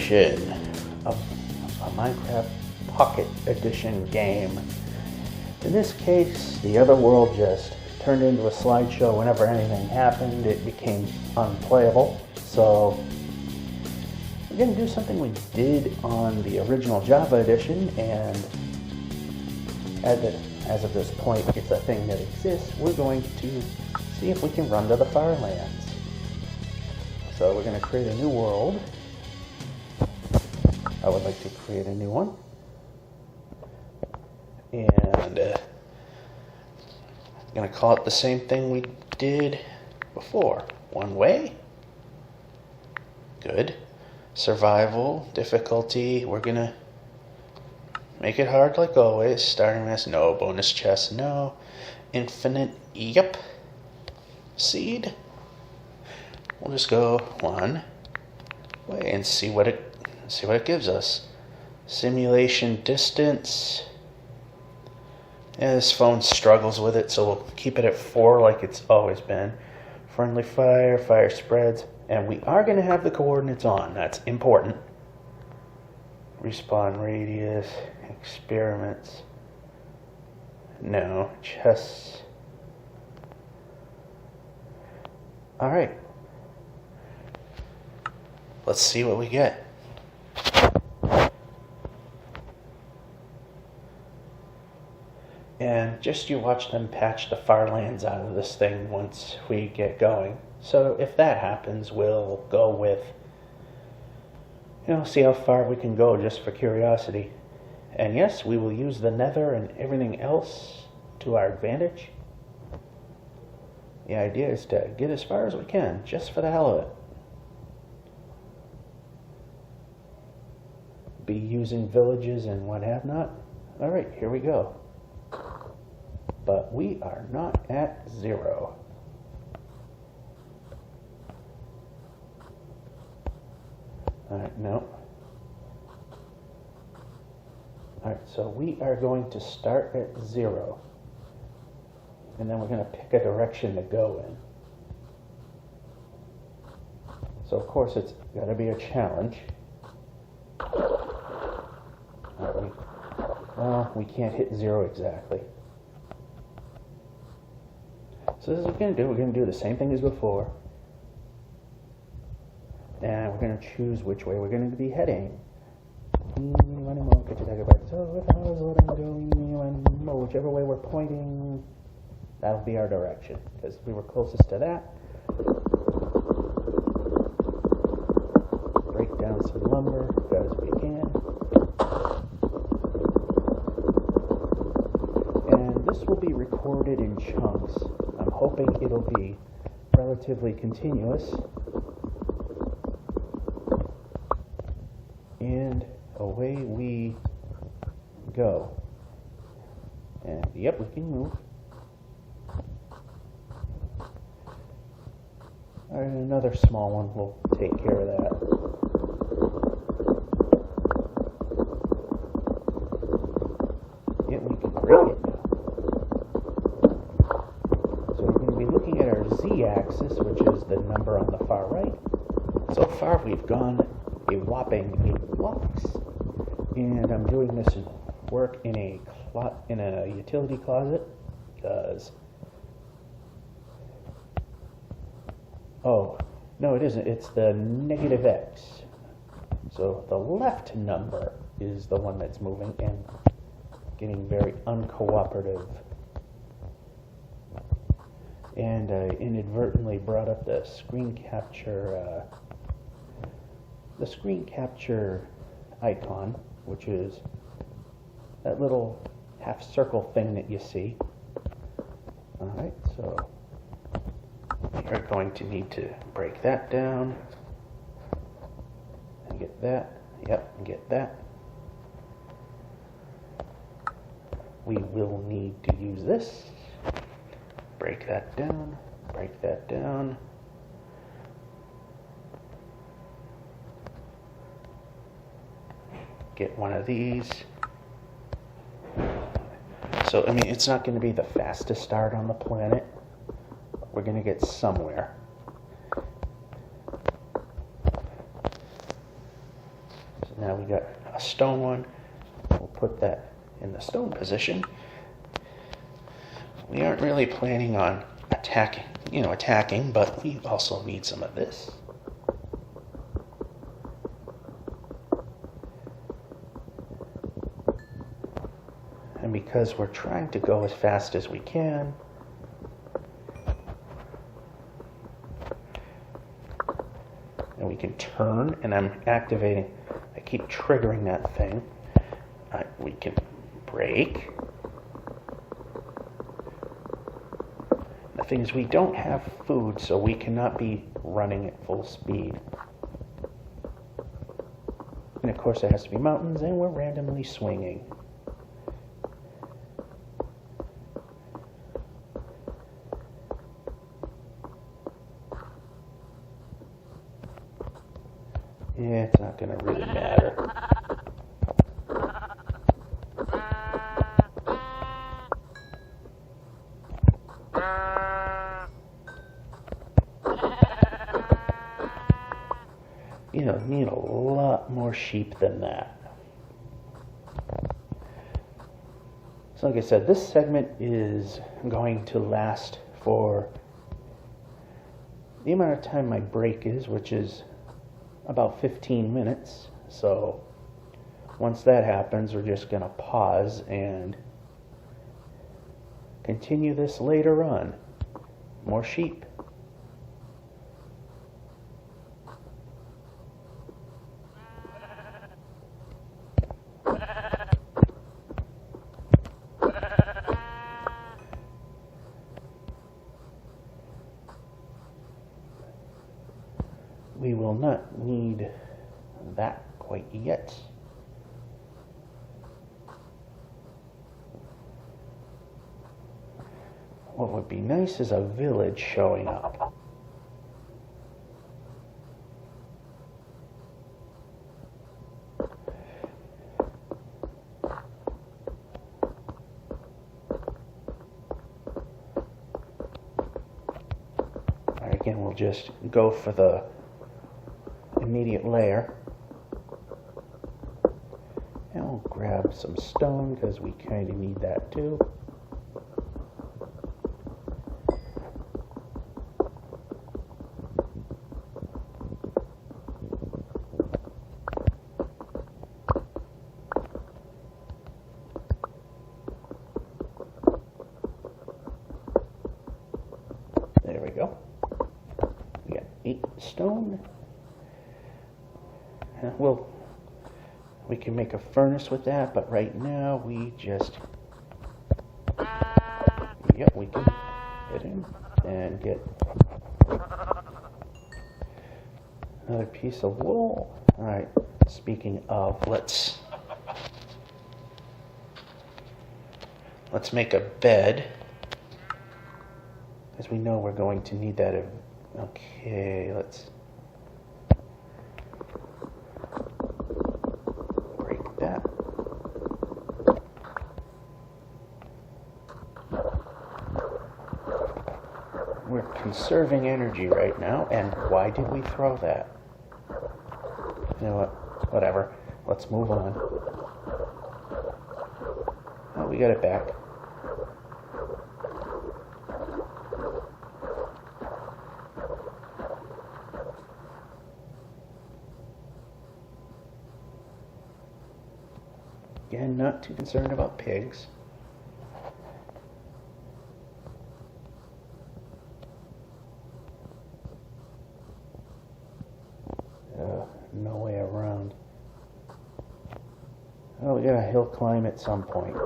edition of a Minecraft Pocket Edition game. In this case, the other world just turned into a slideshow whenever anything happened. It became unplayable. So we're going to do something we did on the original Java edition, and as of this point, it's a thing that exists. We're going to see if we can run to the Farlands. So we're going to create a new world. I would like to create a new one. And I'm going to call it the same thing we did before. One way. Good. Survival, difficulty, we're going to make it hard like always. Starting mass, no. Bonus chest, no. Infinite, yep. Seed. We'll just go one way and see what it gives us. Simulation distance. Yeah, this phone struggles with it, so we'll keep it at 4 like it's always been. Friendly fire, fire spreads, and we are going to have the coordinates on. That's important. Respawn radius, experiments. No, chests. All right. Let's see what we get. And just you watch them patch the Farlands out of this thing once we get going. So if that happens, we'll go with, see how far we can go just for curiosity. And yes, we will use the nether and everything else to our advantage. The idea is to get as far as we can, just for the hell of it. Be using villages and what have not. Alright, here we go. But we are not at 0. Alright, no. Alright, so we are going to start at 0. And then we're going to pick a direction to go in. So of course it's got to be a challenge. Well, we can't hit 0 exactly. So this is what we're going to do. We're going to do the same thing as before. And we're going to choose which way we're going to be heading. Whichever way we're pointing, that'll be our direction. Because we were closest to that. Break down some lumber as we can. This will be recorded in chunks. I'm hoping it'll be relatively continuous. And away we go. And yep, we can move. Alright, another small one will take care of that. Yep, we can break it. Z-axis, which is the number on the far right. So far we've gone a whopping 8 blocks, and I'm doing this work in a utility closet because oh no, it isn't, it's the -X. So the left number is the one that's moving and getting very uncooperative. And I inadvertently brought up the screen capture icon, which is that little half circle thing that you see. Alright, so you're going to need to break that down and get that. Yep, and get that. We will need to use this. Break that down, break that down. Get one of these. So, I mean, it's not going to be the fastest start on the planet. We're going to get somewhere. Now we got a stone one. We'll put that in the stone position. We aren't really planning on attacking, but we also need some of this. And because we're trying to go as fast as we can, and we can turn, and I'm activating, I keep triggering that thing. We can brake. The thing is, we don't have food, so we cannot be running at full speed. And of course, it has to be mountains, and we're randomly swinging. Yeah, it's not going to really matter. Need a lot more sheep than that. So like I said, this segment is going to last for the amount of time my break is, which is about 15 minutes. So once that happens, we're just going to pause and continue this later on. More sheep. We will not need that quite yet. What would be nice is a village showing up. Again, we'll just go for the immediate layer. And we'll grab some stone because we kind of need that too. There we go. We got 8 stone. We can make a furnace with that, but right now we just, we can hit him and get another piece of wool. All right, speaking of, let's make a bed, as we know we're going to need that. Okay, let's that. We're conserving energy right now, and why did we throw that? You know what? Whatever. Let's move on. Oh, we got it back. Again, not too concerned about pigs. No way around. Oh, we got a hill climb at some point.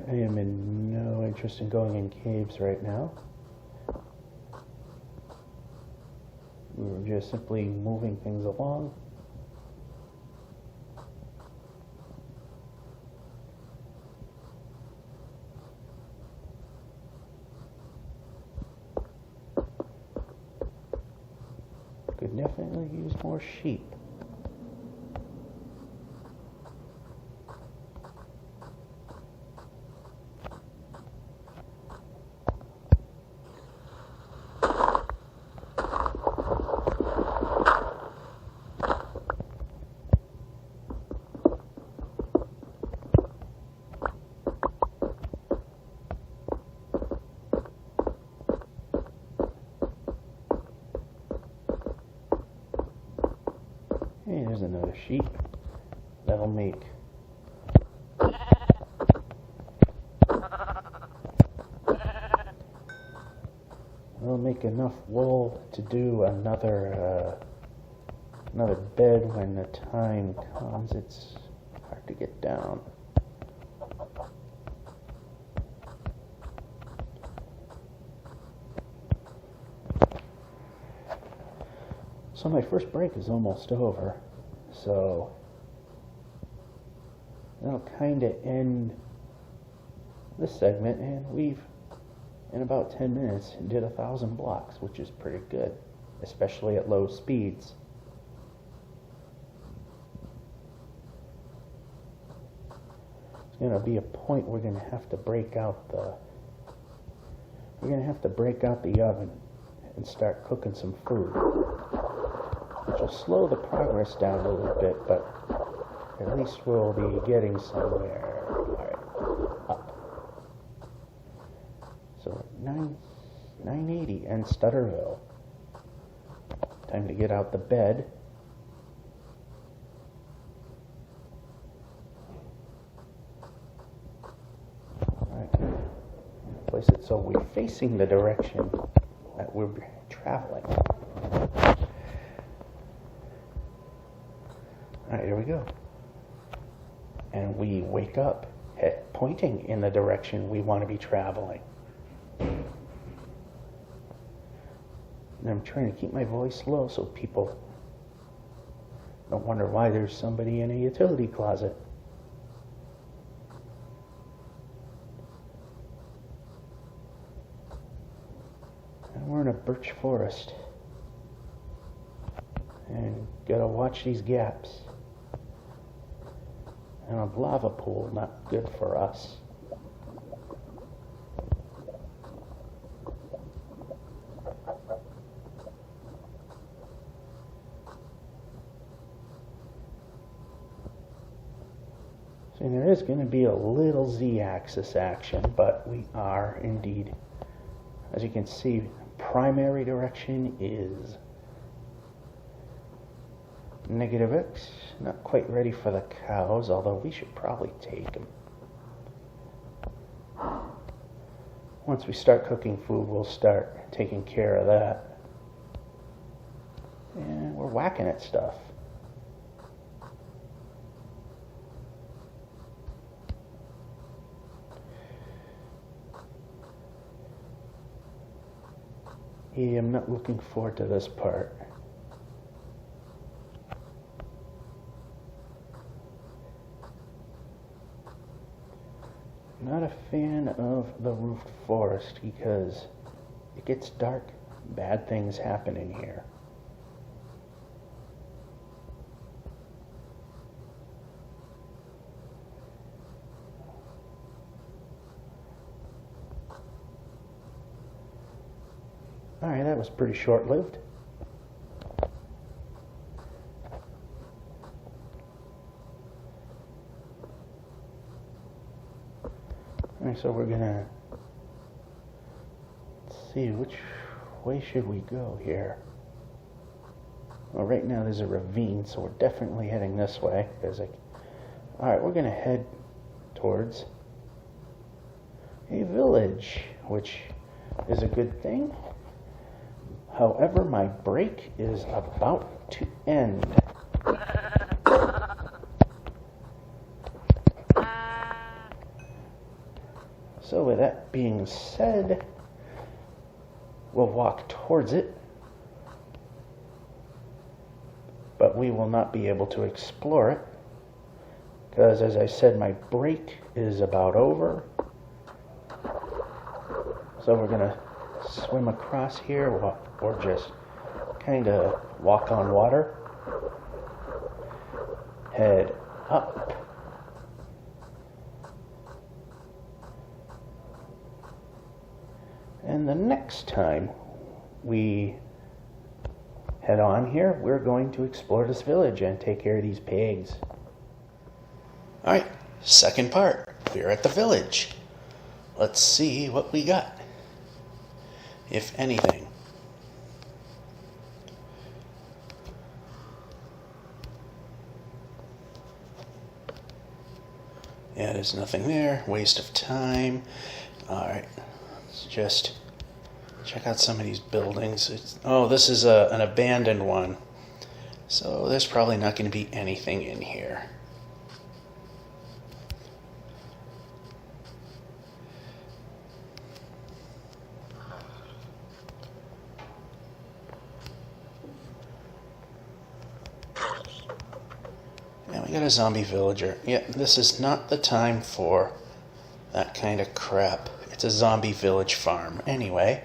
I am in no interest in going in caves right now. We were just simply moving things along. Could definitely use more sheep. Hey, there's another sheep. That'll make enough wool to do another bed when the time comes. It's hard to get down. So my first break is almost over, so that'll kind of end this segment, and we've, in about 10 minutes, did 1,000 blocks, which is pretty good, especially at low speeds. It's going to be a point we're going to have to break out the oven and start cooking some food, which will slow the progress down a little bit, but at least we'll be getting somewhere. All right, up. So 980 and Stutterville. Time to get out the bed. All right, place it so we're facing the direction that we're traveling. Alright, here we go. And we wake up pointing in the direction we want to be traveling. And I'm trying to keep my voice low so people don't wonder why there's somebody in a utility closet. And we're in a birch forest. And gotta watch these gaps. And a lava pool, not good for us. So there is going to be a little z-axis action, but we are indeed, as you can see, primary direction is negative X. Not quite ready for the cows, although we should probably take them. Once we start cooking food, we'll start taking care of that. And we're whacking at stuff. Yeah, I'm not looking forward to this part. Not a fan of the roofed forest because it gets dark, bad things happen in here. Alright, that was pretty short-lived. Alright, so we're gonna see which way should we go here. Well, right now there's a ravine, so we're definitely heading this way. Alright, we're gonna head towards a village, which is a good thing. However, my break is about to end. So with that being said, we'll walk towards it. we will not be able to explore it because, as I said, my break is about over. So we're gonna swim across here or just kind of walk on water, head up, and the next time we head on here, we're going to explore this village and take care of these pigs. Alright, second part. We're at the village. Let's see what we got, if anything. Yeah, there's nothing there. Waste of time. Alright, let's just check out some of these buildings. Oh, this is an abandoned one. So there's probably not going to be anything in here. Yeah, we got a zombie villager. Yeah, this is not the time for that kind of crap. It's a zombie village farm. Anyway.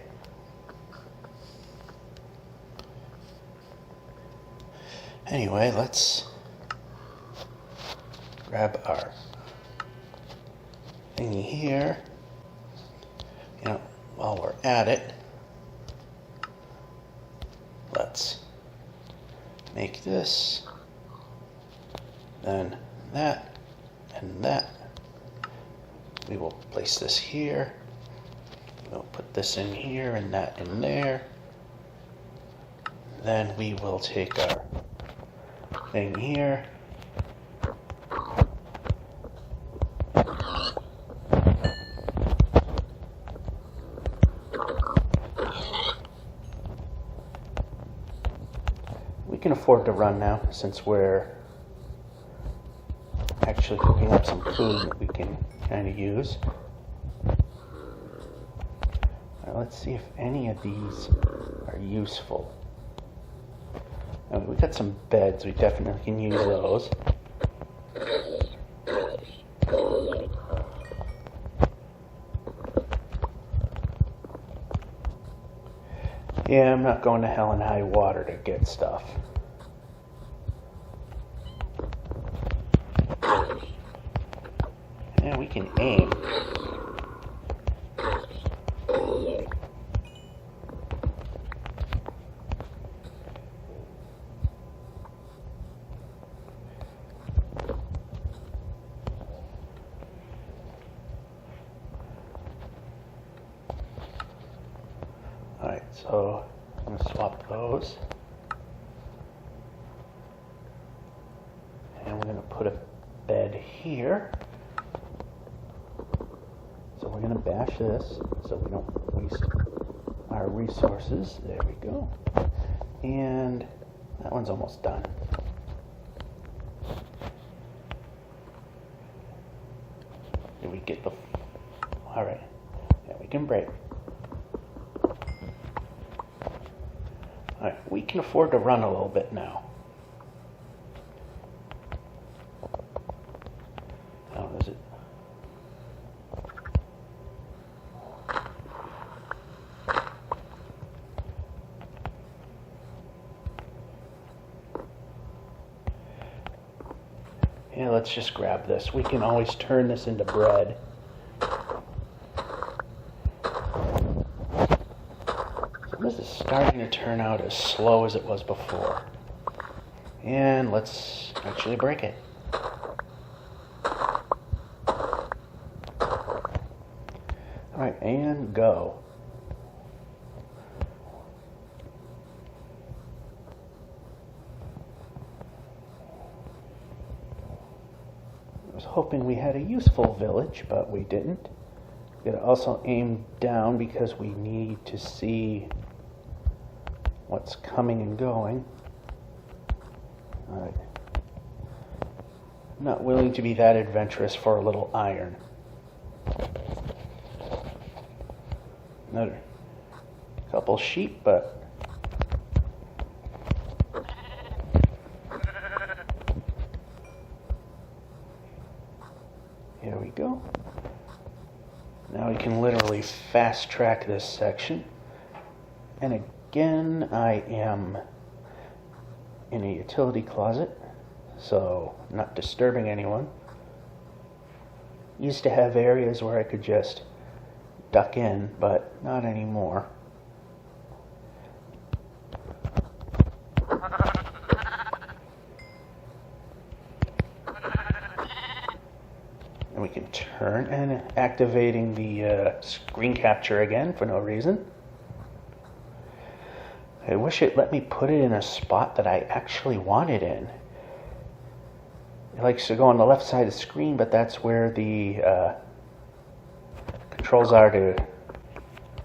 Anyway, let's grab our thingy here. You know, while we're at it, let's make this, then that, and that. We will place this here. We'll put this in here and that in there. Then we will take our thing here. We can afford to run now since we're actually cooking up some food that we can kind of use. Let's see if any of these are useful. We got some beds, we definitely can use those. Yeah, I'm not going to hell and high water to get stuff. Yeah, we can aim. Alright, so I'm going to swap those. And we're going to put a bed here. So we're going to bash this so we don't waste our resources. There we go. And that one's almost done. Did we get the... Alright. Yeah, we can break. Alright, we can afford to run a little bit now. How is it? Yeah, let's just grab this. We can always turn this into bread. This is starting to turn out as slow as it was before. And let's actually break it. Alright, and go. I was hoping we had a useful village, but we didn't. We gotta also aim down because we need to see what's coming and going. Alright. I'm not willing to be that adventurous for a little iron. Another couple sheep, but Here we go. Now we can literally fast track this section. And again, I am in a utility closet, so not disturbing anyone. Used to have areas where I could just duck in, but not anymore. And we can turn and activating the screen capture again for no reason. I wish it let me put it in a spot that I actually want it in. It likes to go on the left side of the screen, but that's where the controls are to...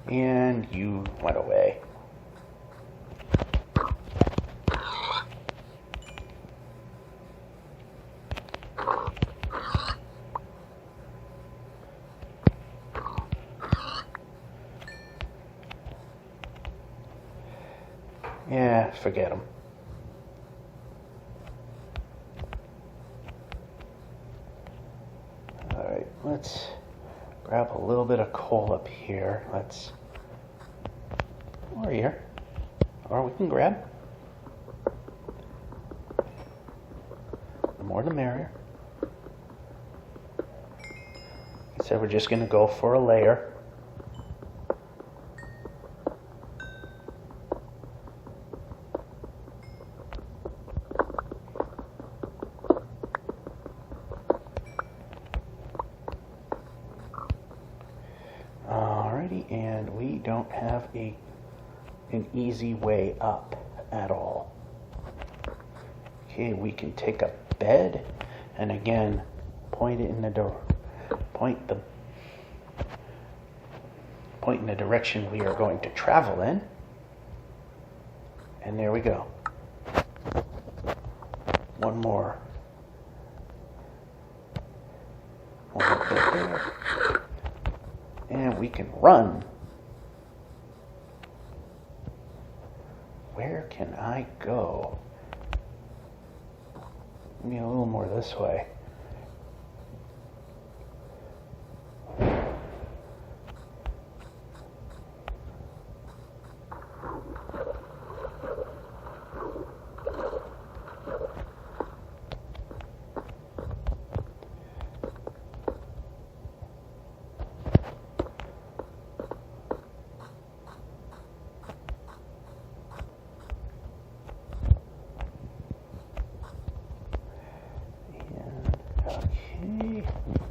And you went away. Yeah, forget them. Alright, let's grab a little bit of coal up here. Or here. Or we can grab. The more the merrier. So we're just going to go for a layer. And we don't have an easy way up at all. Okay, we can take a bed and again point it in the door. Point in the direction we are going to travel in. And there we go. One more. One more bit there. And we can run. Where can I go? Maybe a little more this way.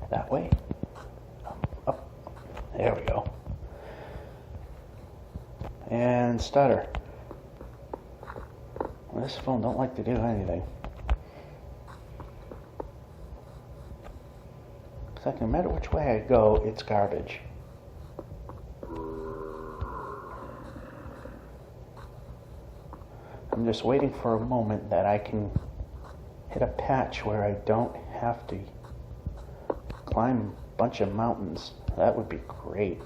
That way. Up. There we go. And stutter. Well, this phone don't like to do anything. Because no matter which way I go, it's garbage. I'm just waiting for a moment that I can hit a patch where I don't have to climb a bunch of mountains. That would be great.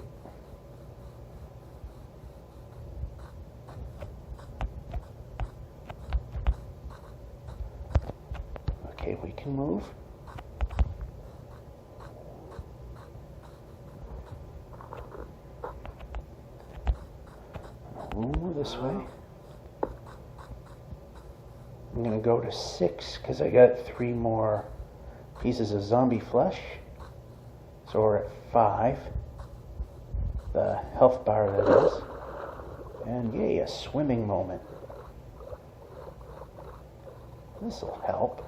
Okay, we can move. Move this way. I'm gonna go to 6 because I got 3 more pieces of zombie flesh. So we're at 5. The health bar, that is. And yay, a swimming moment. This'll help.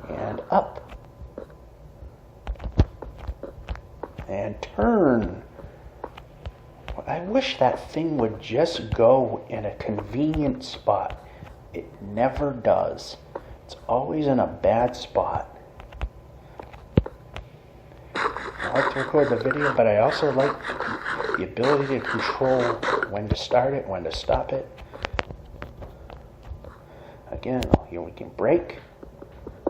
And up. And turn. I wish that thing would just go in a convenient spot. It never does. It's always in a bad spot. I like to record the video, but I also like the ability to control when to start it, when to stop it. Again, here we can break.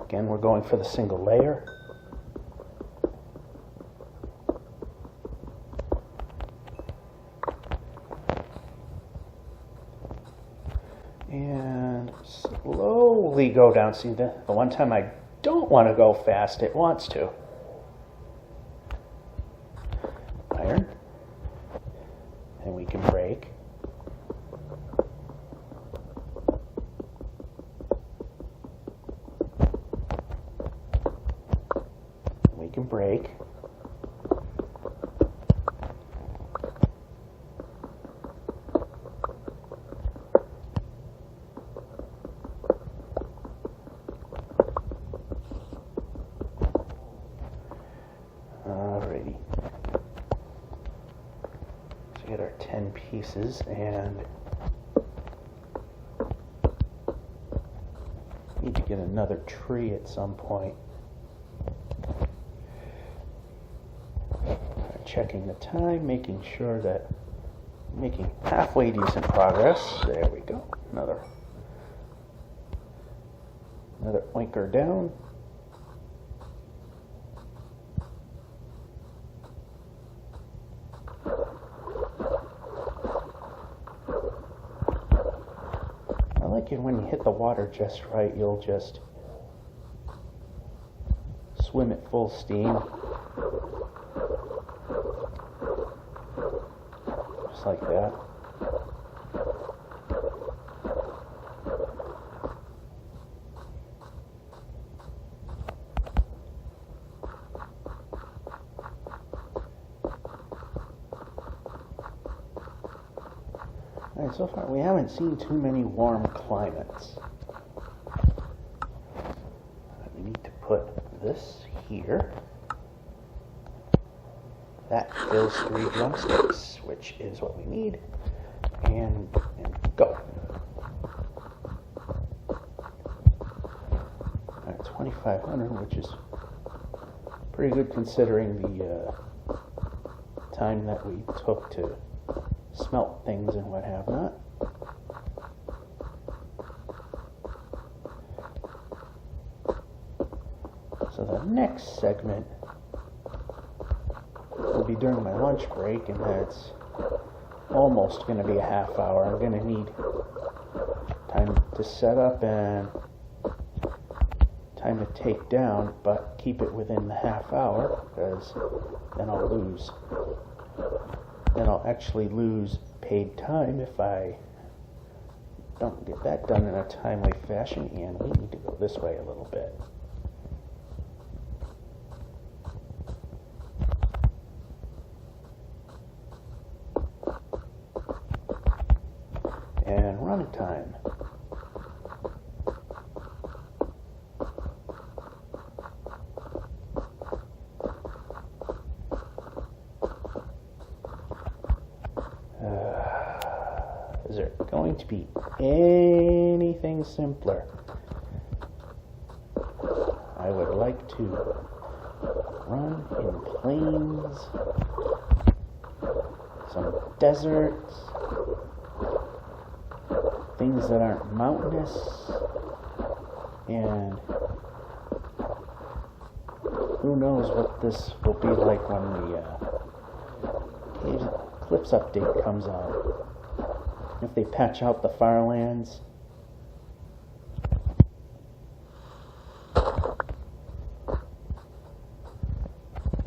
Again, we're going for the single layer. smoothly go down. See, the one time I don't want to go fast, it wants to. Iron. And we can break. We can break. Alrighty. So we get our 10 pieces, and need to get another tree at some point. Checking the time, making sure that I'm making halfway decent progress. There we go. Another oinker down. I like it when you hit the water just right, you'll just swim at full steam. Just like that. Alright, so far we haven't seen too many warm climates. We need to put this here. That fills 3 drumsticks, which is what we need. And go. Alright, 2,500, which is pretty good considering the time that we took to smelt things and what have not. So the next segment will be during my lunch break, and that's almost going to be a half hour. I'm going to need time to set up and time to take down, but keep it within the half hour, because then I'll lose. Then I'll actually lose paid time if I don't get that done in a timely fashion, and we need to go this way a little bit. And run time. Is there going to be anything simpler? I would like to run in plains, some deserts, things that aren't mountainous, and who knows what this will be like when the Clips update comes out. If they patch out the Firelands.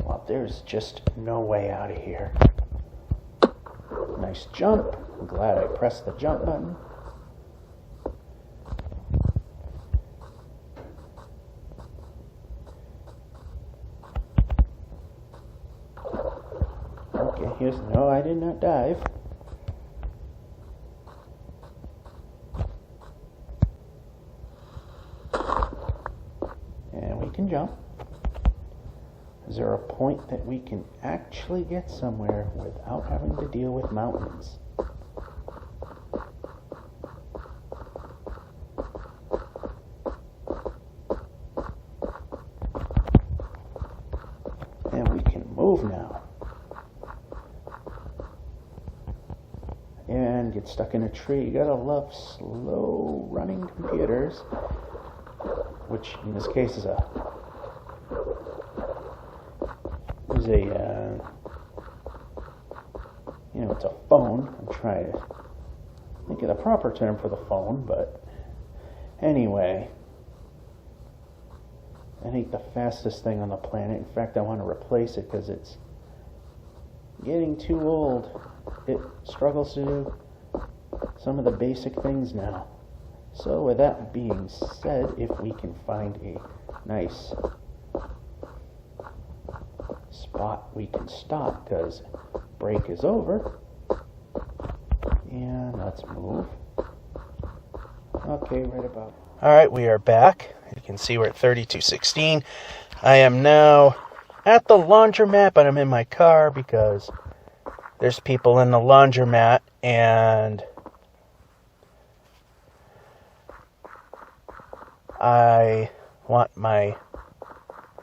Well, there's just no way out of here. Nice jump. I'm glad I pressed the jump button. Okay, here's... No, I did not dive. Can jump. Is there a point that we can actually get somewhere without having to deal with mountains? And we can move now. And get stuck in a tree. You gotta love slow running computers, which in this case is a it's a phone. I'm trying to think of the proper term for the phone, but anyway, It ain't the fastest thing on the planet. In fact, I want to replace it because it's getting too old. It struggles to do some of the basic things now. So with that being said, if we can find a nice spot we can stop, because break is over. And let's move. Okay, right about. Alright, we are back. You can see we're at 32:16. I am now at the laundromat, but I'm in my car because there's people in the laundromat and I want my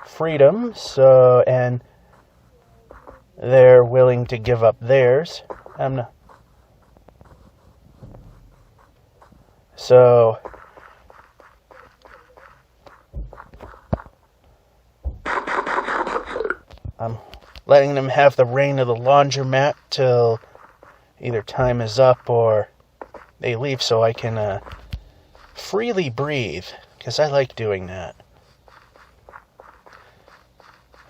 freedom, and they're willing to give up theirs. I'm not. So I'm letting them have the reign of the laundromat till either time is up or they leave so I can freely breathe, because I like doing that.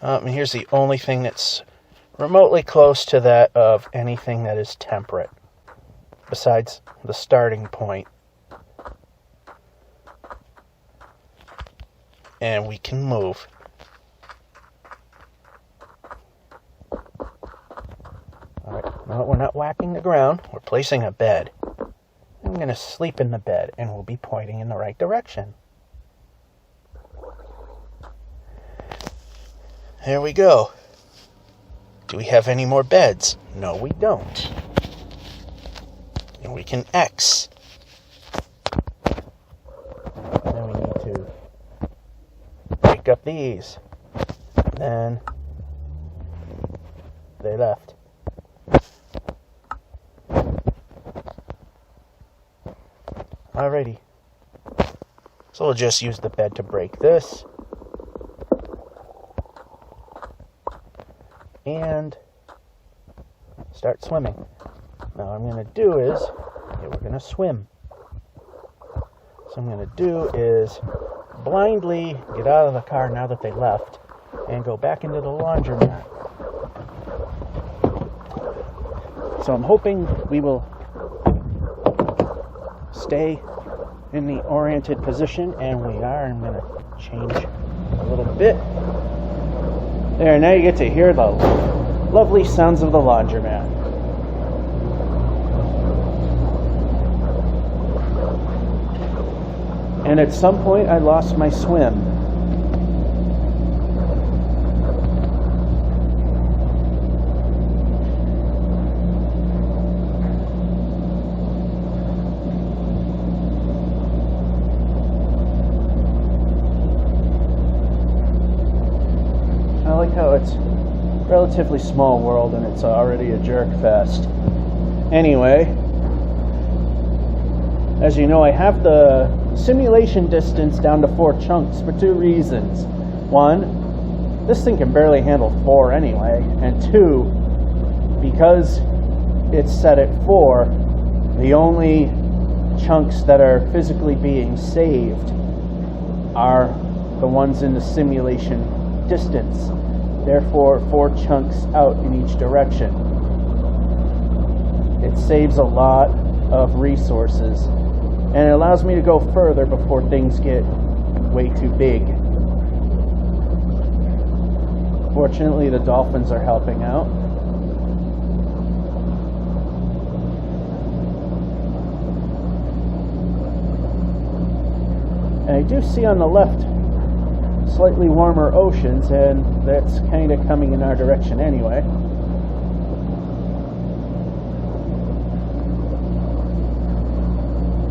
And here's the only thing that's remotely close to that of anything that is temperate, besides the starting point. And we can move. Alright, no, we're not whacking the ground. We're placing a bed. I'm going to sleep in the bed, and we'll be pointing in the right direction. There we go. Do we have any more beds? No, we don't. And we can X. Then we need to break up these. Then they left. Alrighty. So we'll just use the bed to break this. And start swimming. Now what I'm going to do is, we're going to swim. So I'm going to do is blindly get out of the car now that they left and go back into the laundromat. So I'm hoping we will stay in the oriented position, and we are. I'm going to change a little bit. There, now you get to hear the lovely sounds of the laundromat. And at some point I lost my swim. I like how it's a relatively small world and it's already a jerk fest. Anyway, as you know, I have the simulation distance down to 4 chunks for 2 reasons. 1, this thing can barely handle 4 anyway, and 2, because it's set at 4, the only chunks that are physically being saved are the ones in the simulation distance. Therefore, 4 chunks out in each direction. It saves a lot of resources, and it allows me to go further before things get way too big. Fortunately, the dolphins are helping out. And I do see on the left slightly warmer oceans, and that's kind of coming in our direction anyway.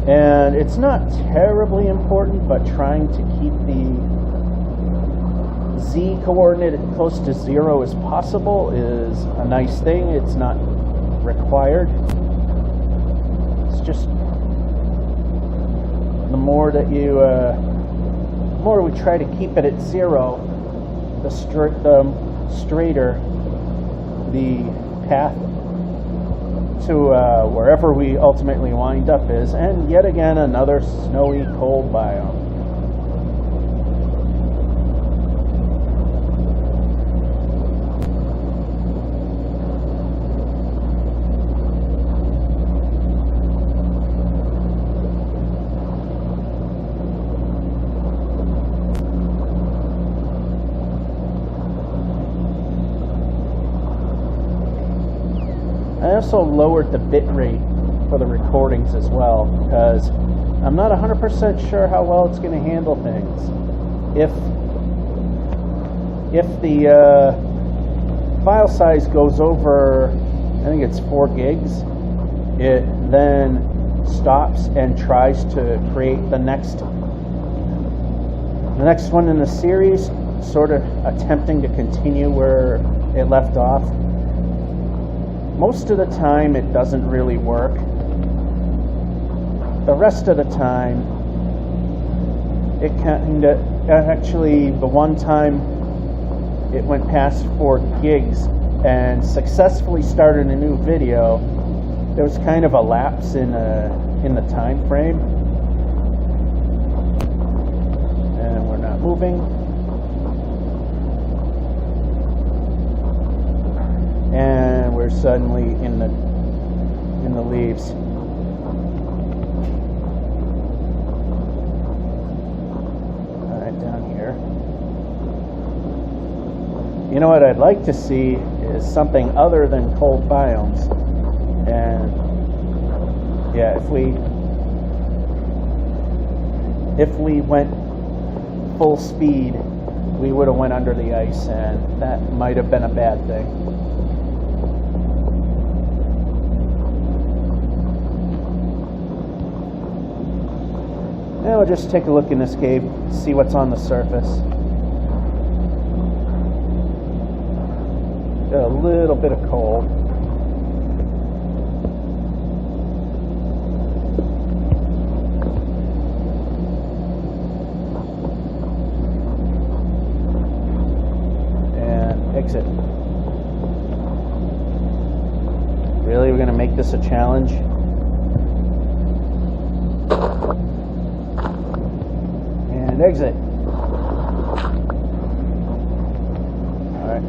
And it's not terribly important, but trying to keep the Z coordinate as close to 0 as possible is a nice thing. It's not required. It's just the more that you the more we try to keep it at 0, the straighter the path to wherever we ultimately wind up is. And yet again, another snowy, cold biome. I also lowered the bit rate for the recordings as well, because I'm not 100% sure how well it's going to handle things. If the file size goes over, I think it's 4 gigs, it then stops and tries to create the next one in the series, sort of attempting to continue where it left off. Most of the time it doesn't really work. The rest of the time it actually, the one time it went past 4 gigs and successfully started a new video, there was kind of a lapse in the time frame. And we're not moving. And we're suddenly in the leaves. All right, down here. You know what I'd like to see is something other than cold biomes. And yeah, if we went full speed, we would have went under the ice, and that might have been a bad thing. Now we'll just take a look in this cave, see what's on the surface. Got a little bit of coal. And exit. Really, we're going to make this a challenge? And exit. Alright.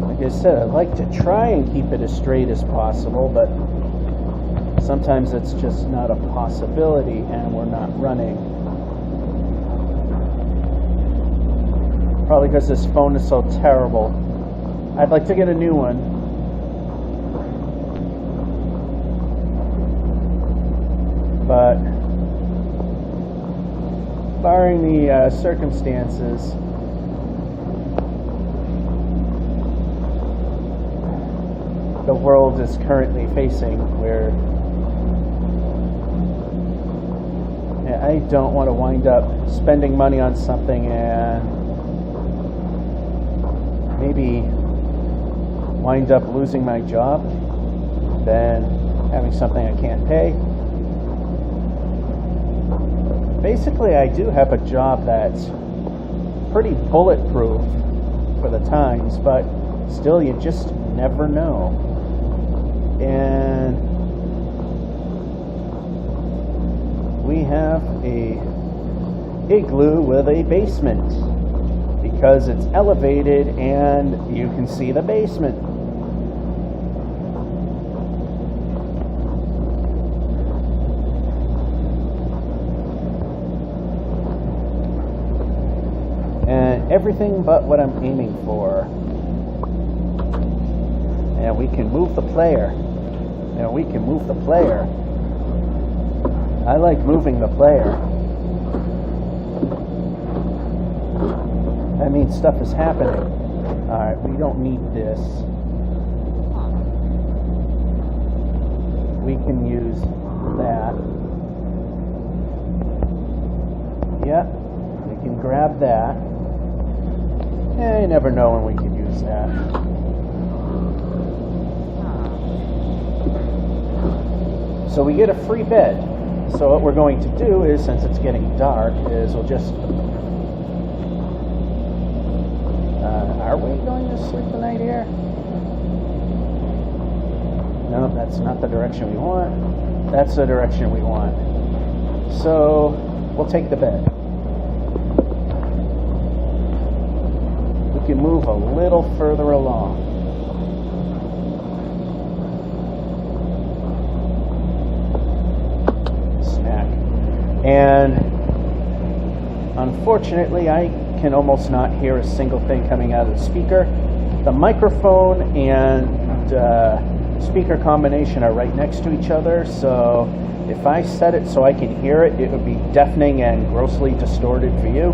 Like I said, I'd like to try and keep it as straight as possible, but sometimes it's just not a possibility and we're not running. Probably because this phone is so terrible. I'd like to get a new one. But barring the circumstances, the world is currently facing, where I don't want to wind up spending money on something and maybe wind up losing my job, then having something I can't pay. Basically, I do have a job that's pretty bulletproof for the times, but still, you just never know. And we have a igloo with a basement because it's elevated and you can see the basement. And everything but what I'm aiming for. And we can move the player. And we can move the player. I like moving the player. That means stuff is happening. Alright, we don't need this. We can use that. Yep, we can grab that. Eh, you never know when we can use that. So we get a free bed. So what we're going to do is, since it's getting dark, is we'll just... are we going to sleep the night here? No, that's not the direction we want. That's the direction we want. So we'll take the bed. We can move a little further along. Snack. And unfortunately, I can almost not hear a single thing coming out of the speaker. The microphone and speaker combination are right next to each other, so if I set it so I can hear it, it would be deafening and grossly distorted for you.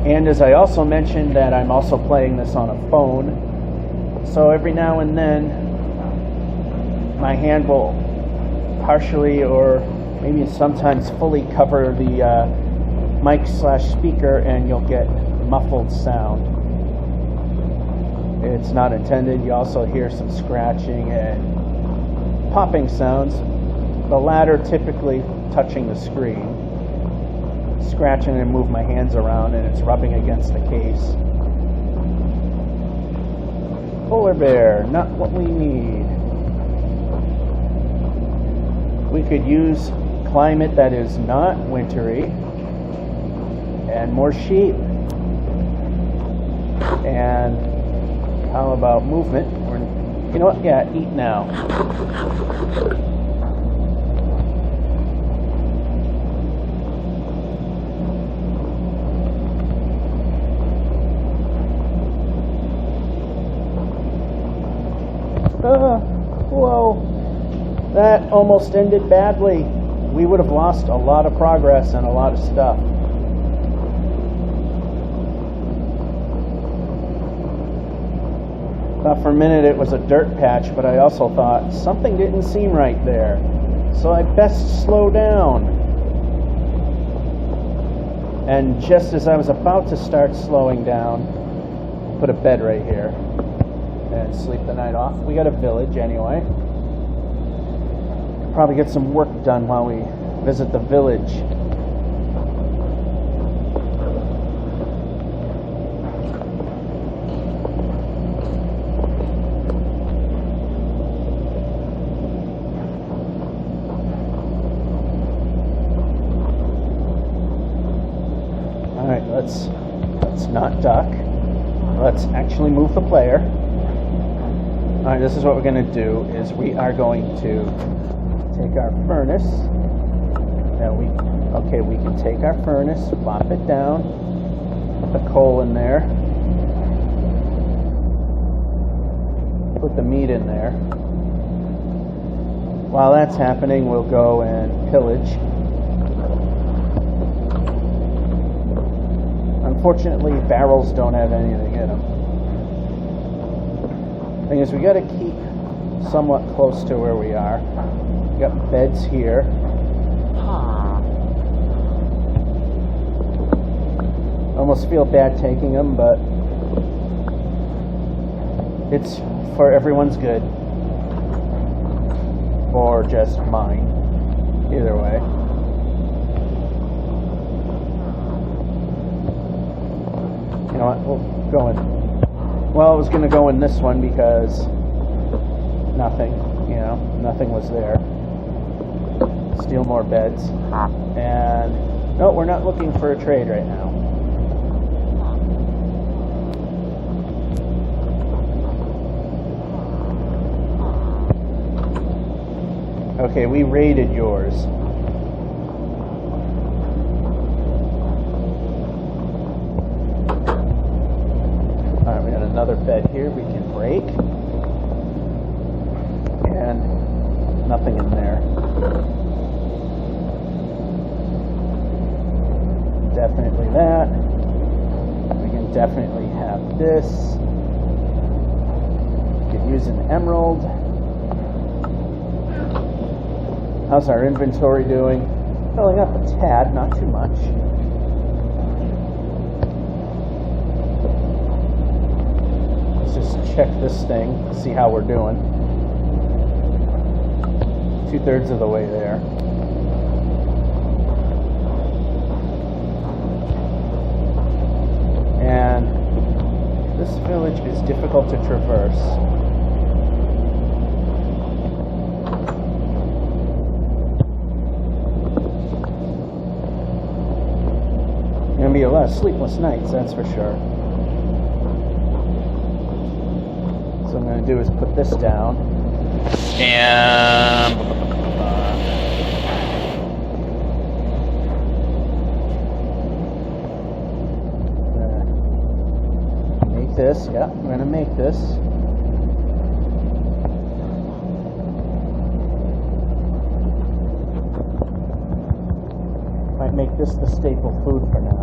And as I also mentioned, that I'm also playing this on a phone, so every now and then my hand will partially or maybe sometimes fully cover the mic/speaker, and you'll get muffled sound. It's not intended. You also hear some scratching and popping sounds, the latter typically touching the screen. Scratching and move my hands around, and it's rubbing against the case. Polar bear, not what we need. We could use climate that is not wintry, and more sheep. And how about movement? You know what? Yeah, eat now. Whoa. That almost ended badly. We would have lost a lot of progress and a lot of stuff. Thought for a minute it was a dirt patch, but I also thought something didn't seem right there. So I best slow down. And just as I was about to start slowing down, put a bed right here and sleep the night off. We got a village anyway. Probably get some work done while we visit the village. Alright, let's not duck. Let's actually move the player. Alright, this is what we're going to do, is we are going to take our furnace, and we can take our furnace, plop it down, put the coal in there, put the meat in there. While that's happening, we'll go and pillage. Unfortunately, barrels don't have anything in them. Thing is, we got to keep somewhat close to where we are. We got beds here. Almost feel bad taking them, but it's for everyone's good, or just mine. Either way. You know what? We'll go in. Well, I was going to go in this one because nothing was there. Steal more beds. And no, we're not looking for a trade right now. Okay, we raided yours. Alright, we got another bed here we can break. And nothing in there. Definitely that. We can definitely have this. We could use an emerald. How's our inventory doing? Filling up a tad, not too much. Let's just check this thing, see how we're doing. 2/3 of the way there. And this village is difficult to traverse. going to be a lot of sleepless nights, that's for sure. So what I'm going to do is put this down. And make this. Yeah, I'm going to make this. Might make this the staple food for now.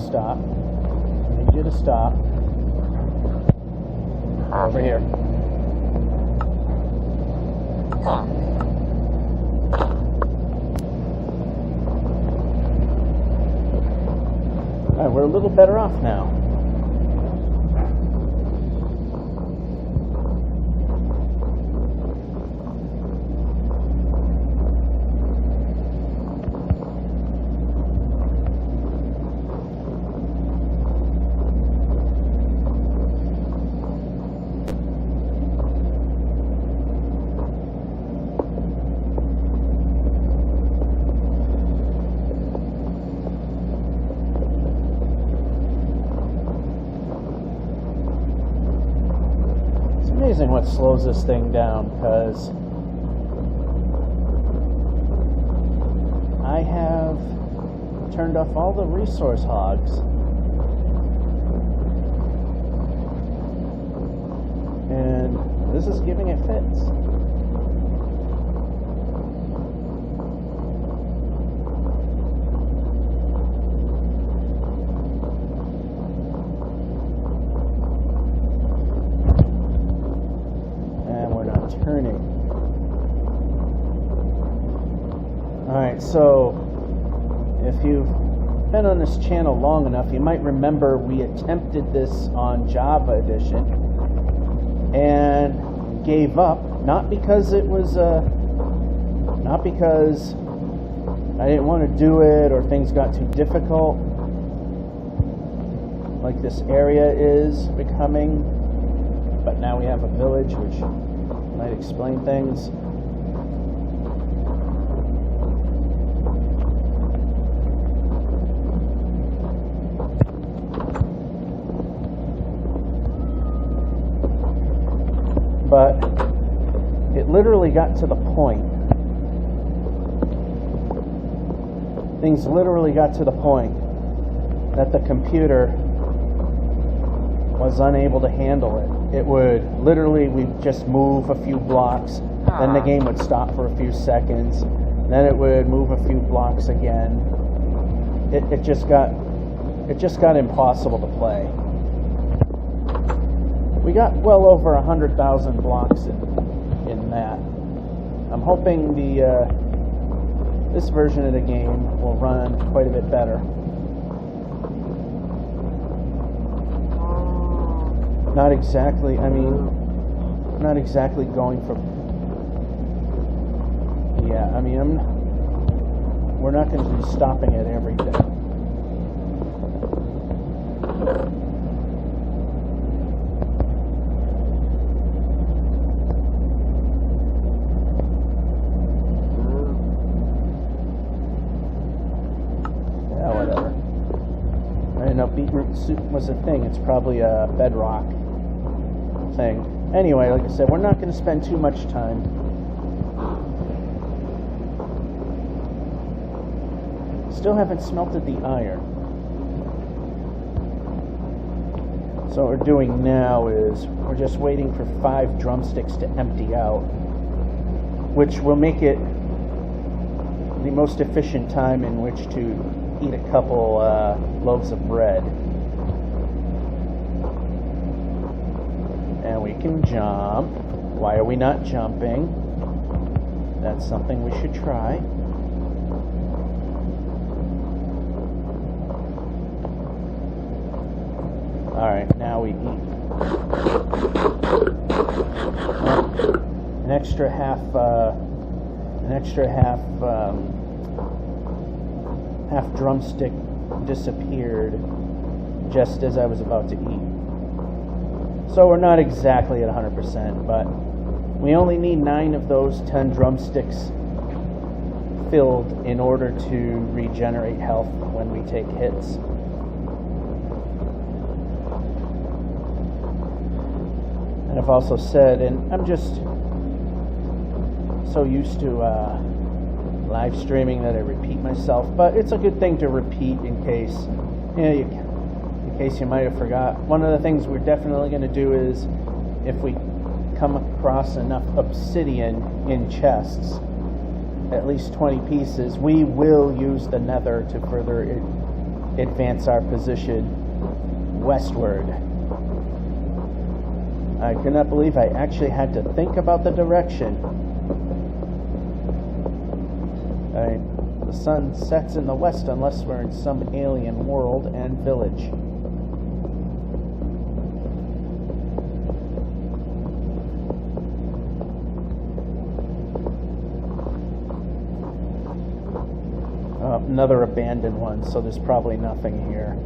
Stop. I need you to stop. Over here. Alright, we're a little better off now. Amazing what slows this thing down, because I have turned off all the resource hogs, and this is giving it fits. Turning. Alright, so if you've been on this channel long enough, you might remember we attempted this on Java Edition and gave up, not because it was not because I didn't want to do it or things got too difficult like this area is becoming, but now we have a village which might explain things. But it literally got to the point. Things literally got to the point that the computer was unable to handle it. It would literally, we'd just move a few blocks, then the game would stop for a few seconds, then it would move a few blocks again. It just got impossible to play. We got well over 100,000 blocks in that. I'm hoping this version of the game will run quite a bit better. Not exactly, I mean, not exactly going for, yeah, I mean, we're not going to be stopping at everything. Yeah, whatever. I didn't know beetroot soup was a thing. It's probably a Bedrock thing. Anyway, like I said, we're not going to spend too much time. Still haven't smelted the iron. So what we're doing now is we're just waiting for 5 drumsticks to empty out, which will make it the most efficient time in which to eat a couple loaves of bread. And we can jump. Why are we not jumping? That's something we should try. Alright, now we eat. An extra half drumstick disappeared just as I was about to eat. So we're not exactly at 100%, but we only need 9 of those 10 drumsticks filled in order to regenerate health when we take hits. And I've also said, and I'm just so used to live streaming that I repeat myself, but it's a good thing to repeat in case, in case you might have forgot. One of the things we're definitely going to do is, if we come across enough obsidian in chests, at least 20 pieces, we will use the nether to further advance our position westward. I cannot believe I actually had to think about the direction. The sun sets in the west unless we're in some alien world and village. Another abandoned one, so there's probably nothing here.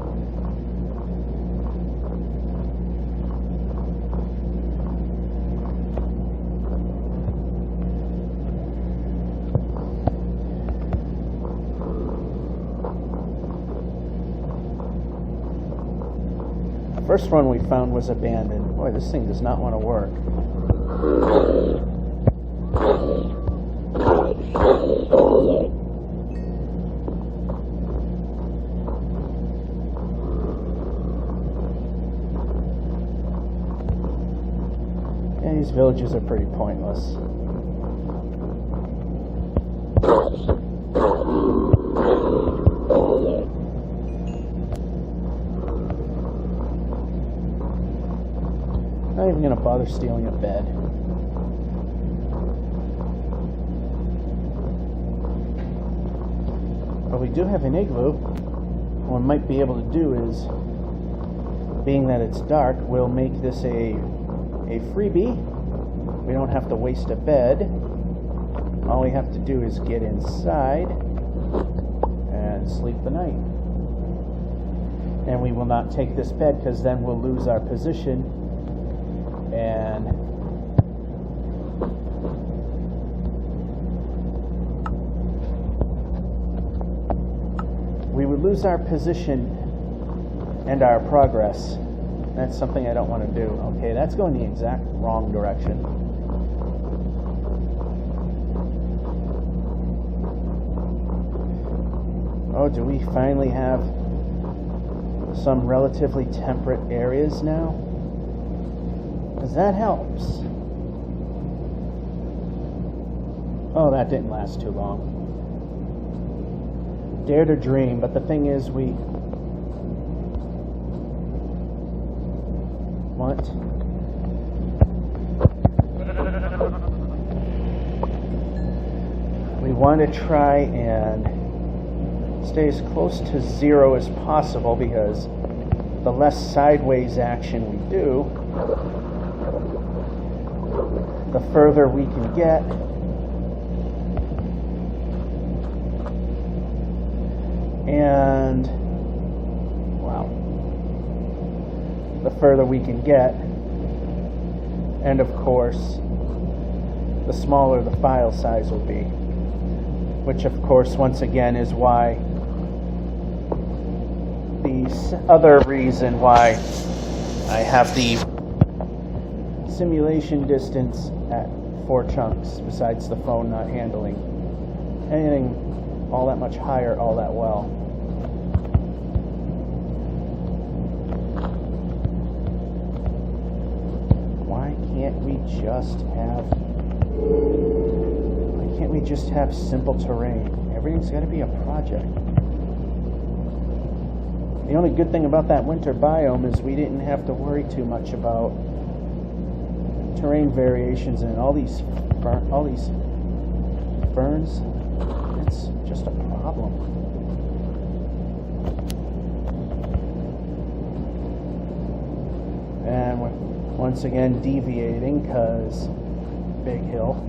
The first one we found was abandoned. Boy, this thing does not want to work. Yeah, these villages are pretty pointless. Not even going to bother stealing a bed. But we do have an igloo. What we might be able to do is, being that it's dark, we'll make this a freebie. We don't have to waste a bed. All we have to do is get inside and sleep the night. And we will not take this bed because then we'll lose our position. And we would lose our position and our progress. That's something I don't want to do. Okay, that's going the exact wrong direction. Oh, do we finally have some relatively temperate areas now? Because that helps. Oh, that didn't last too long. Dare to dream, but the thing is, we want to try and stay as close to 0 as possible, because the less sideways action we do, the further we can get. And wow, the further we can get, and of course the smaller the file size will be, which of course once again is why the other reason why I have the simulation distance at 4 chunks, besides the phone not handling anything all that much higher all that well. Why can't we just have simple terrain? Everything's got to be a project. The only good thing about that winter biome is we didn't have to worry too much about terrain variations and all these ferns, it's just a problem. And we're once again deviating because big hill.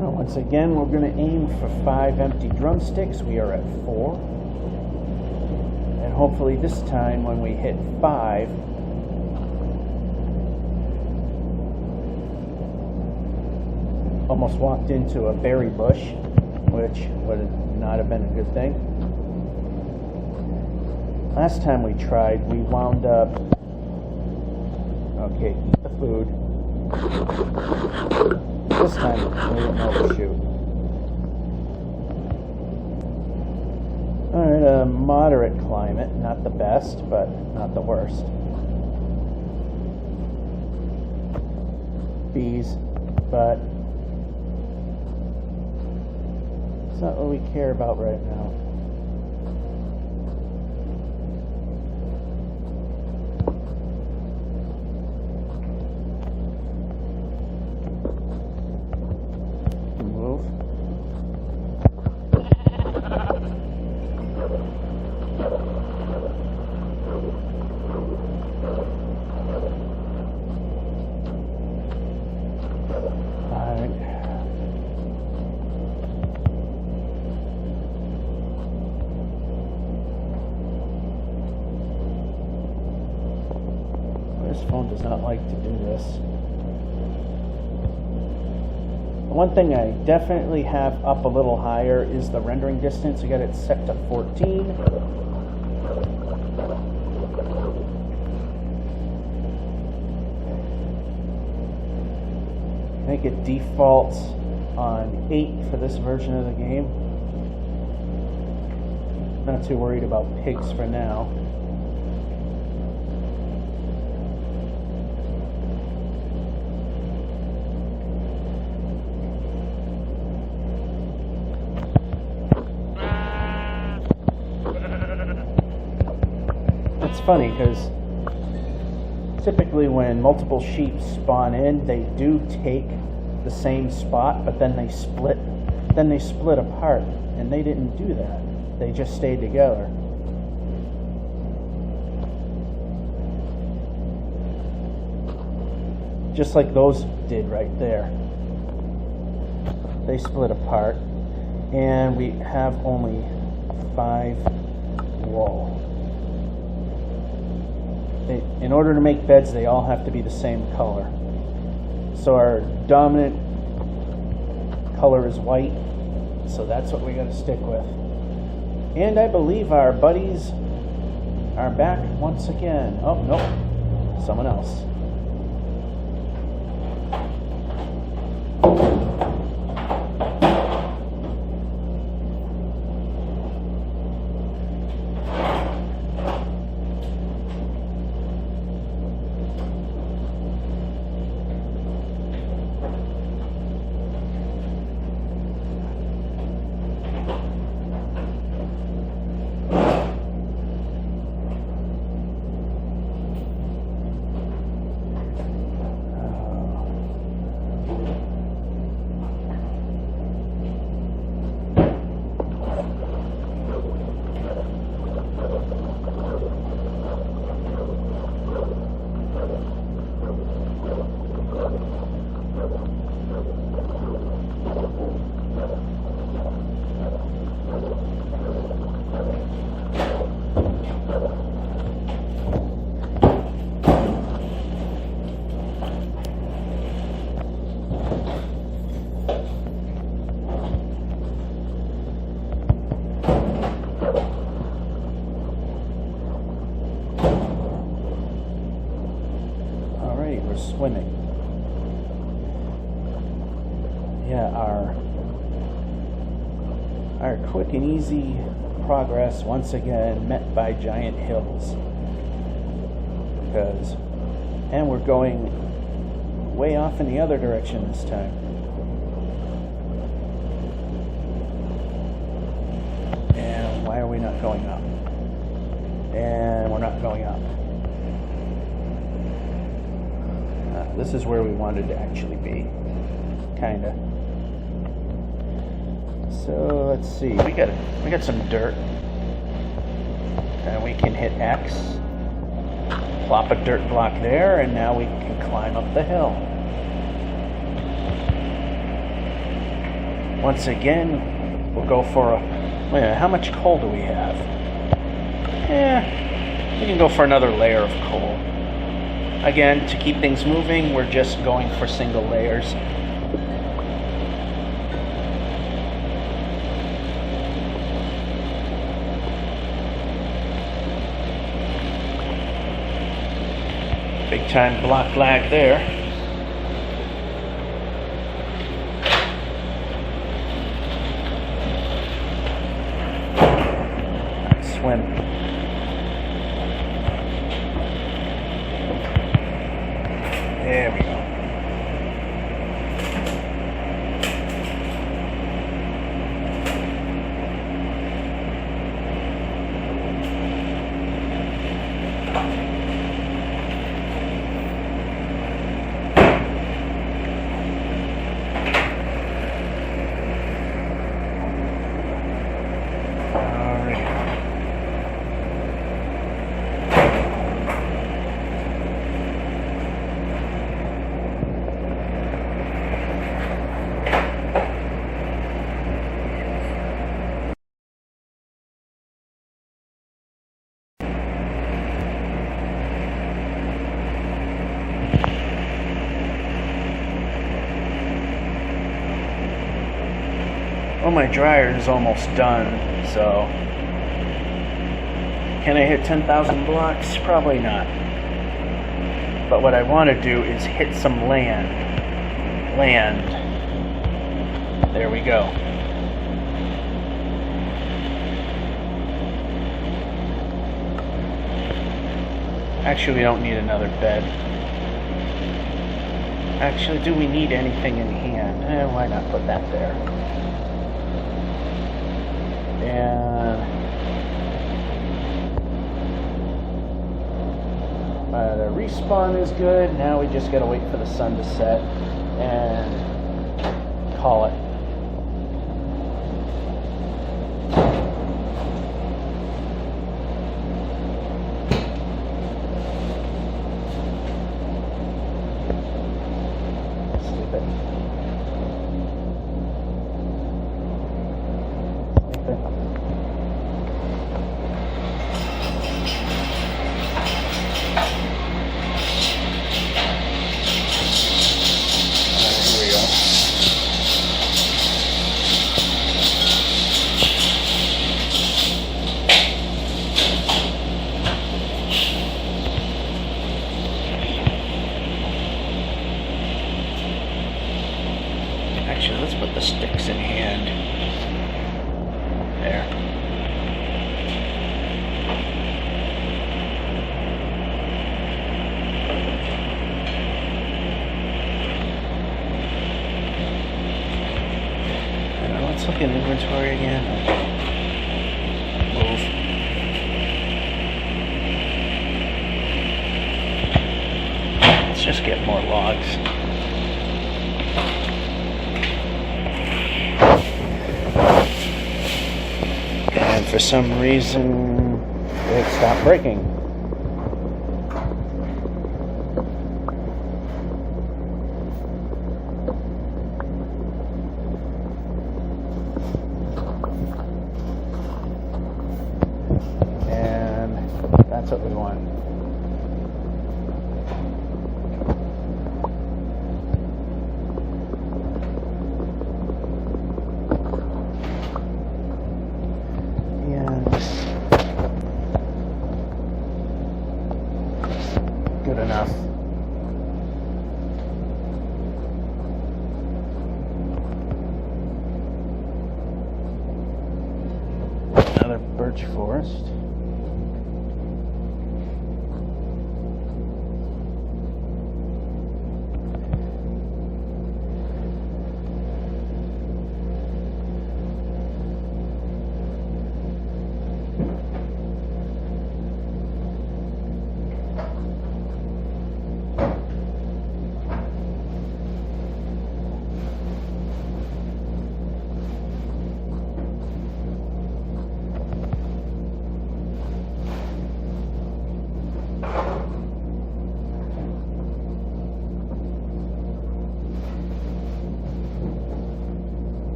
Once again, we're going to aim for 5 empty drumsticks. We are at 4. And hopefully this time when we hit 5, almost walked into a berry bush, which would not have been a good thing. Last time we tried, we wound up... Okay, eat the food. This time, we didn't overshoot. Alright, a moderate climate. Not the best, but not the worst. Bees, but it's not what we care about right now. This phone does not like to do this. One thing I definitely have up a little higher is the rendering distance. We got it set to 14. Make it default on 8 for this version of the game. Not too worried about pigs for now. It's funny because typically when multiple sheep spawn in, they do take the same spot, but then they split apart, and they didn't do that. They just stayed together. Just like those did right there. They split apart, and we have only 5 wool. In order to make beds, they all have to be the same color. So our dominant color is white, so that's what we got to stick with. And I believe our buddies are back once again. Oh, nope, someone else. Great, we're swimming. Yeah, our quick and easy progress once again met by giant hills. And we're going way off in the other direction this time. And why are we not going up? And we're not going up. This is where we wanted to actually be. Kinda. So let's see. We got some dirt. And we can hit X. Plop a dirt block there, and now we can climb up the hill. Once again, we'll go for a... Wait a minute, how much coal do we have? We can go for another layer of coal. Again, to keep things moving, we're just going for single layers. Big time block lag there. Swim. There we go. Well, my dryer is almost done, so can I hit 10,000 blocks? Probably not. But what I want to do is hit some land. There we go. Actually, we don't need another bed. Actually, do we need anything in hand? Why not put that there? And the respawn is good. Now we just gotta wait for the sun to set and call it. Sleep it. Actually, let's put the sticks in hand. There. And let's look at inventory again. Move. Let's just get more logs. For some reason, it stopped breaking. And that's what we want. Good enough. birch forest.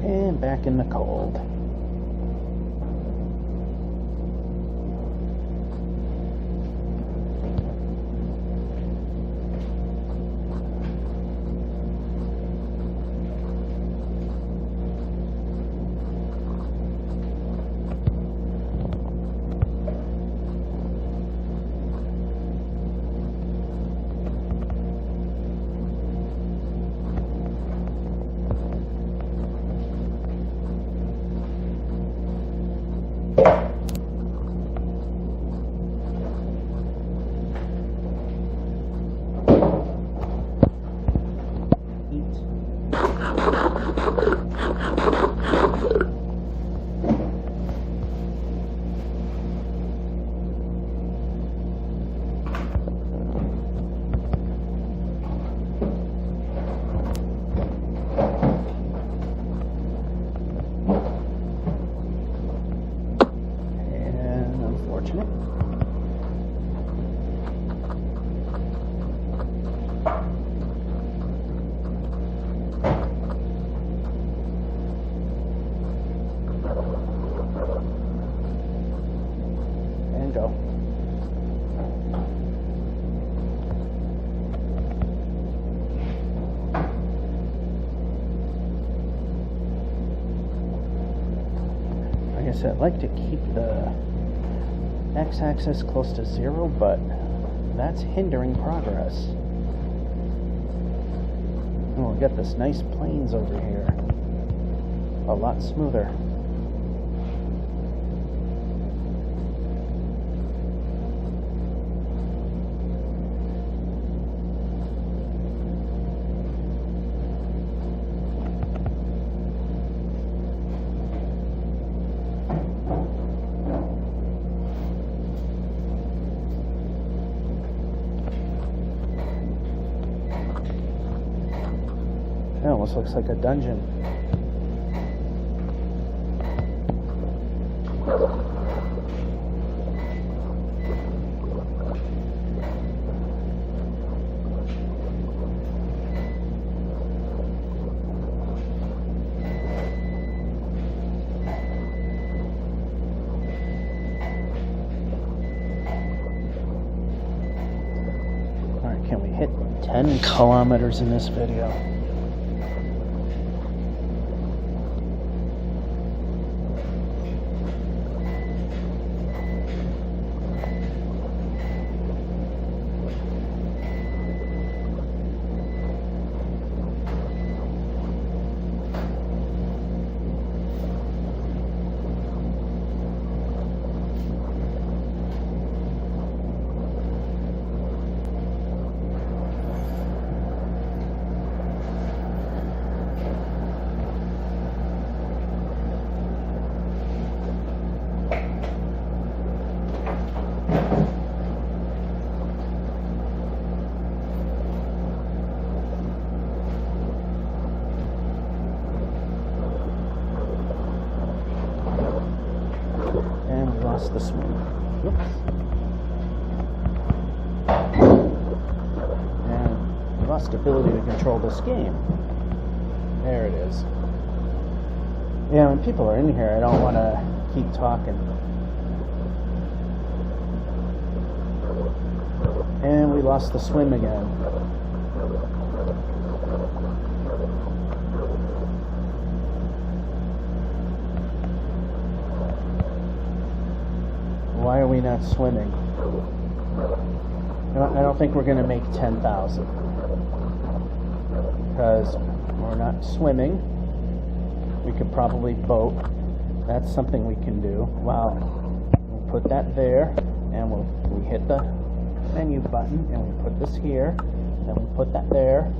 And back in the cold. I'd like to keep the x-axis close to 0, but that's hindering progress. And we'll get this nice plains over here. A lot smoother. It almost looks like a dungeon. Alright, can we hit 10 kilometers in this video? The swing. Oops. And we lost the ability to control this game. There it is. Yeah, when people are in here, I don't want to keep talking. And we lost the swim again. Why are we not swimming? I don't think we're going to make 10,000 because we're not swimming. We could probably boat. That's something we can do. Well, we'll put that there, and we hit the menu button, and we put this here, and we put that there.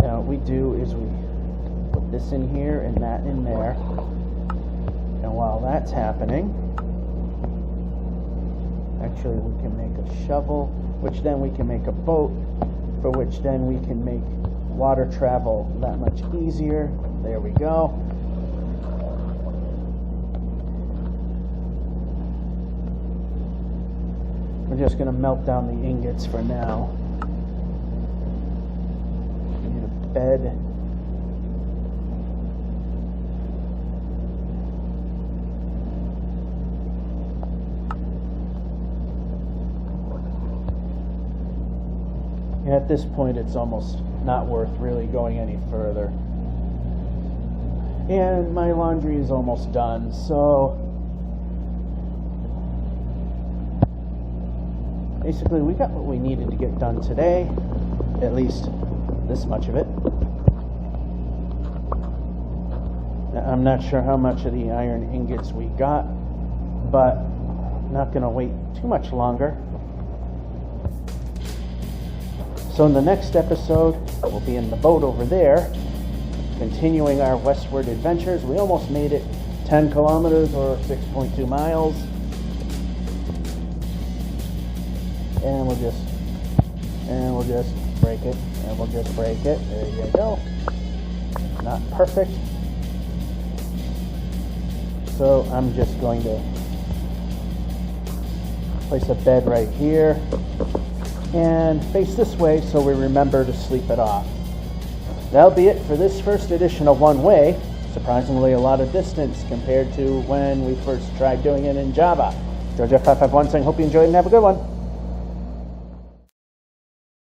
Now what we do is we put this in here and that in there, and while that's happening, actually we can make a shovel, which then we can make a boat, for which then we can make water travel that much easier. There we go. We're just going to melt down the ingots for now. We need a bed. At this point, it's almost not worth really going any further. And my laundry is almost done, so basically we got what we needed to get done today, at least this much of it. I'm not sure how much of the iron ingots we got, but not going to wait too much longer. So in the next episode, we'll be in the boat over there, continuing our westward adventures. We almost made it 10 kilometers or 6.2 miles. And we'll just break it, and we'll just break it. There you go. Not perfect. So I'm just going to place a bed right here and face this way so we remember to sleep it off. That'll be it for this first edition of One Way. Surprisingly, a lot of distance compared to when we first tried doing it in Java. George F551 saying, hope you enjoyed and have a good one.